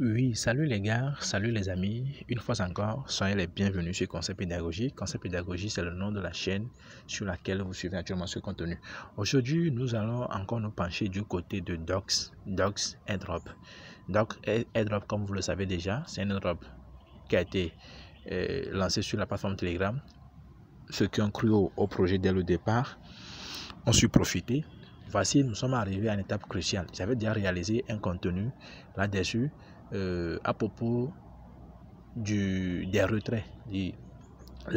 Oui, salut les gars, salut les amis. Une fois encore, soyez les bienvenus sur Concept Pédagogie. Concept Pédagogie, c'est le nom de la chaîne sur laquelle vous suivez actuellement ce contenu. Aujourd'hui, nous allons encore nous pencher du côté de Docs Airdrop. Docs Airdrop, comme vous le savez déjà, c'est un airdrop qui a été lancé sur la plateforme Telegram. Ceux qui ont cru au projet dès le départ ont su profiter. Voici, nous sommes arrivés à une étape cruciale. J'avais déjà réalisé un contenu là-dessus à propos des retraits. Les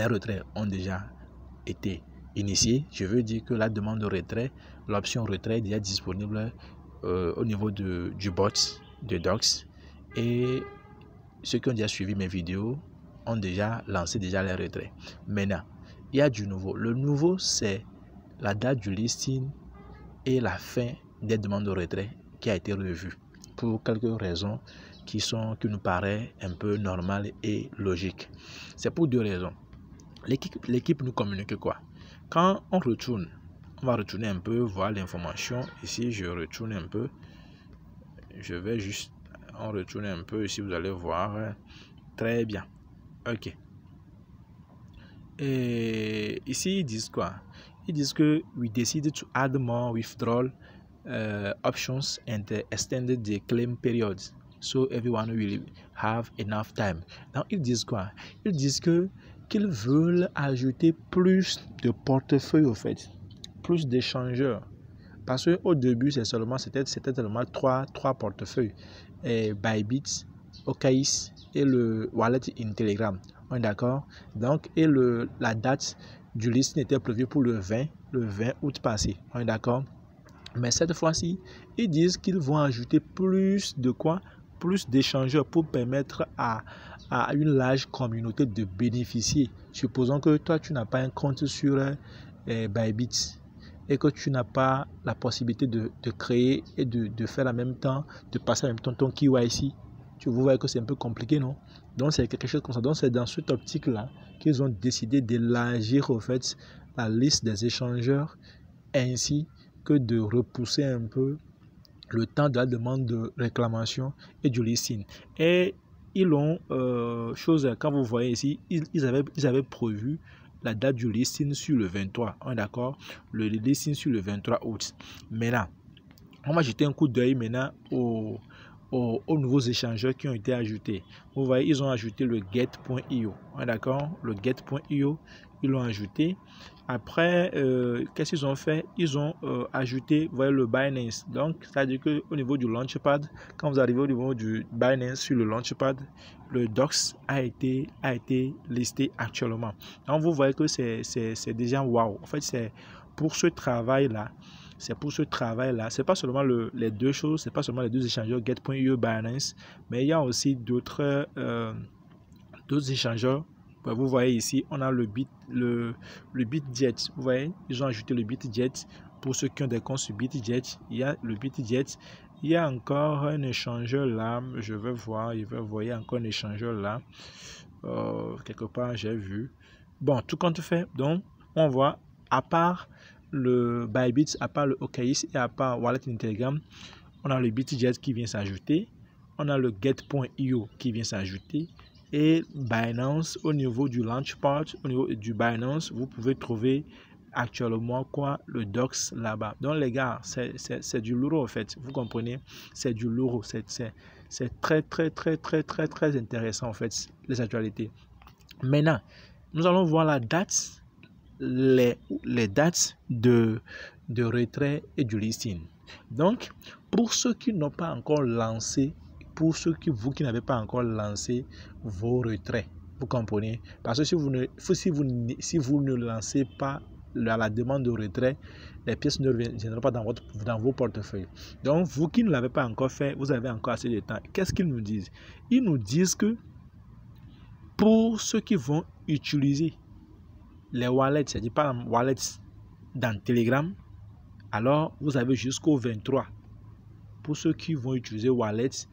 retraits ont déjà été initiés. Je veux dire que la demande de retrait, l'option retrait est déjà disponible au niveau du bot de Docs. Et ceux qui ont déjà suivi mes vidéos ont déjà lancé les retraits. Maintenant, il y a du nouveau. Le nouveau, c'est la date du listing et la fin des demandes de retrait qui a été revue pour quelques raisons qui nous paraissent un peu normales et logiques. C'est pour deux raisons. L'équipe nous communique quoi? Quand on retourne, on va retourner un peu, voir l'information. Ici, je retourne un peu. Je vais juste en retourner un peu. Ici, vous allez voir. Très bien. OK. Et ici, ils disent quoi? Ils disent que we decided to add more withdrawal options and extended the claim period so everyone will have enough time. Donc ils disent quoi? Ils disent qu'ils veulent ajouter plus de portefeuilles au fait, plus d'échangeurs. Parce qu'au début c'était seulement trois portefeuilles, Bybit, OKX et le wallet in Telegram. On est d'accord? Donc et la date du listing était prévue pour le 20 août passé. On est d'accord? Mais cette fois-ci, ils disent qu'ils vont ajouter plus de quoi? Plus d'échangeurs pour permettre à une large communauté de bénéficier. Supposons que toi, tu n'as pas un compte sur Bybit et que tu n'as pas la possibilité de créer et de faire en même temps, de passer en même temps ton KYC. Vous voyez que c'est un peu compliqué, non? Donc, c'est quelque chose comme ça. Donc, c'est dans cette optique-là qu'ils ont décidé d'élargir, au fait, la liste des échangeurs ainsi que de repousser un peu le temps de la demande de réclamation et du listing. Et ils ont, quand vous voyez ici, ils avaient prévu la date du listing sur le 23, on est d'accord? Le listing sur le 23 août. Maintenant, on va jeter un coup d'œil maintenant aux nouveaux échangeurs qui ont été ajoutés. Vous voyez, ils ont ajouté le get.io. D'accord? Le get.io, ils l'ont ajouté. Après, qu'est-ce qu'ils ont fait? Ils ont ajouté, vous voyez, le Binance. Donc, c'est-à-dire qu'au niveau du Launchpad, quand vous arrivez au niveau du Binance sur le Launchpad, le Docs a été listé actuellement. Donc, vous voyez que c'est déjà wow. En fait, c'est pour ce travail-là. C'est pas seulement les deux choses, c'est pas seulement les deux échangeurs Get.io, Binance, mais il y a aussi d'autres échangeurs. Vous voyez ici, on a le BitJet. Vous voyez, ils ont ajouté le BitJet. Pour ceux qui ont des comptes sur BitJet, il y a le BitJet. Il y a encore un échangeur là. Je vais voir, il y a encore un échangeur là. Quelque part, j'ai vu. Bon, tout compte fait. Donc, on voit, à part le Bybit, à part le OKX et à part Wallet in Telegram, on a le BitJet qui vient s'ajouter, on a le Get.io qui vient s'ajouter et Binance au niveau du Launchpad, au niveau du Binance, vous pouvez trouver actuellement quoi? Le Docs là-bas. Donc les gars, c'est du lourd en fait, vous comprenez? C'est du lourd, c'est très intéressant en fait, les actualités. Maintenant, nous allons voir la date, les dates de retrait et du listing. Donc, pour ceux qui n'ont pas encore lancé, vous qui n'avez pas encore lancé vos retraits, vous comprenez? Parce que si vous ne lancez pas la demande de retrait, les pièces ne viendront pas dans vos portefeuilles. Donc, vous qui ne l'avez pas encore fait, vous avez encore assez de temps. Qu'est-ce qu'ils nous disent? Ils nous disent que pour ceux qui vont utiliser les wallets, c'est-à-dire pas wallets dans Telegram, alors vous avez jusqu'au 23. Pour ceux qui vont utiliser wallets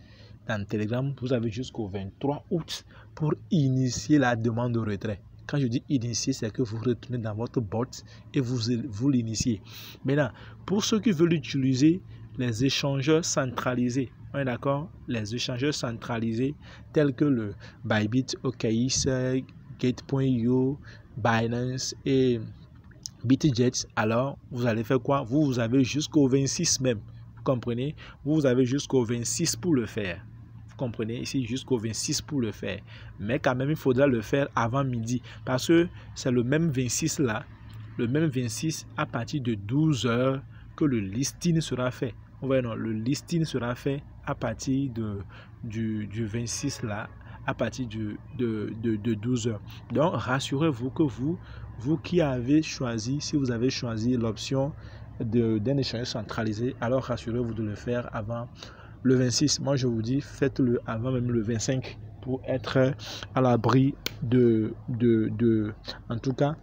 dans Telegram, vous avez jusqu'au 23 août pour initier la demande de retrait. Quand je dis initier, c'est que vous retournez dans votre bot et vous l'initiez. Maintenant, pour ceux qui veulent utiliser les échangeurs centralisés, On est d'accord? Les échangeurs centralisés tels que le Bybit, OKX, Gate.io, Binance et BitGet, alors vous allez faire quoi? Vous avez jusqu'au 26 même. Vous comprenez? Vous avez jusqu'au 26 pour le faire. Vous comprenez? Ici, jusqu'au 26 pour le faire. Mais quand même, il faudra le faire avant midi. Parce que c'est le même 26 là. Le même 26 à partir de 12 h que le listing sera fait. On va non, le listing sera fait à partir du 26 là, à partir de 12 h. Donc, rassurez-vous que vous qui avez choisi, si vous avez choisi l'option d'un échange centralisé, alors rassurez-vous de le faire avant le 26. Moi, je vous dis, faites-le avant même le 25 pour être à l'abri en tout cas,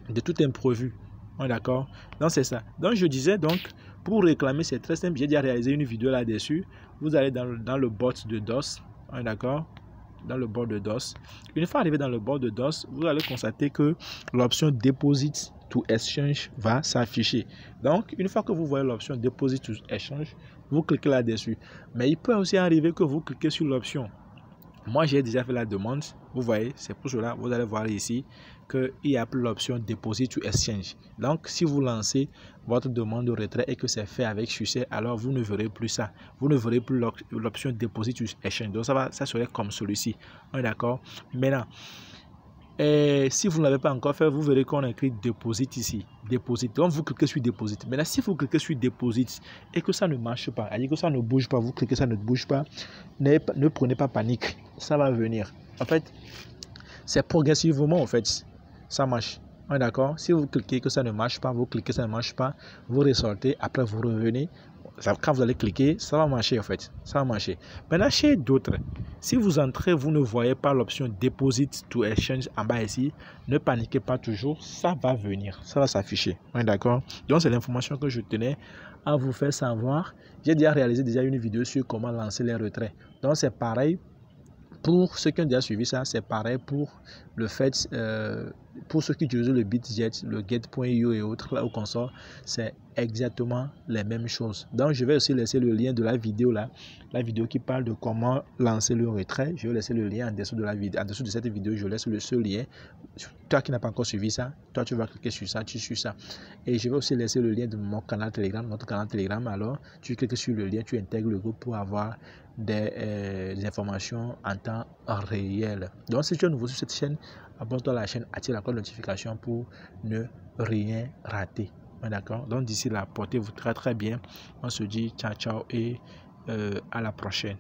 de tout imprévu. On est d'accord? Donc, c'est ça. Donc, je disais, donc, pour réclamer, c'est très simple. J'ai déjà réalisé une vidéo là-dessus. Vous allez dans le bot de DOS. On est d'accord? Dans le bord de DOS. Une fois arrivé dans le bord de DOS, vous allez constater que l'option Deposit to Exchange va s'afficher. Donc, une fois que vous voyez l'option Deposit to Exchange, vous cliquez là-dessus. Mais il peut aussi arriver que vous cliquez sur l'option. Moi, j'ai déjà fait la demande. Vous voyez, c'est pour cela, vous allez voir ici qu'il y a plus l'option Deposit to Exchange. Donc, si vous lancez votre demande de retrait et que c'est fait avec succès, alors vous ne verrez plus ça. Vous ne verrez plus l'option Deposit to Exchange. Donc, ça serait comme celui-ci. On est d'accord? Maintenant, si vous ne l'avez pas encore fait, vous verrez qu'on a écrit Deposit ici. Deposit. Donc, vous cliquez sur Deposit. Maintenant, si vous cliquez sur Deposit et que ça ne marche pas, c'est-à-dire que ça ne bouge pas, vous cliquez, ça ne bouge pas, ne prenez pas panique. Ça va venir. En fait, c'est progressivement, en fait, ça marche. On est d'accord? Si vous cliquez que ça ne marche pas, vous cliquez ça ne marche pas, vous ressortez, après vous revenez. Quand vous allez cliquer, ça va marcher en fait. Ça va marcher. Maintenant, chez d'autres, si vous entrez, vous ne voyez pas l'option Deposit to Exchange en bas ici, ne paniquez pas toujours, ça va venir. Ça va s'afficher. On est d'accord? Donc, c'est l'information que je tenais à vous faire savoir. J'ai déjà réalisé une vidéo sur comment lancer les retraits. Donc, c'est pareil. Pour ceux qui ont déjà suivi ça, c'est pareil pour le fait, pour ceux qui utilisent le BitGet, le Gate.io et autres, là où consort, c'est exactement les mêmes choses. Donc, je vais aussi laisser le lien de la vidéo là, la vidéo qui parle de comment lancer le retrait. Je vais laisser le lien en dessous de la vidéo, en dessous de cette vidéo, je laisse ce lien. Toi qui n'as pas encore suivi ça, toi tu vas cliquer sur ça, tu suis ça. Et je vais aussi laisser le lien de mon canal Telegram, notre canal Telegram. Alors, tu cliques sur le lien, tu intègres le groupe pour avoir des informations en temps réel. Donc, si tu es nouveau sur cette chaîne, abonne-toi à la chaîne, active la cloche de notification pour ne rien rater. D'accord? Donc, d'ici là, portez-vous très très bien. On se dit ciao ciao et à la prochaine.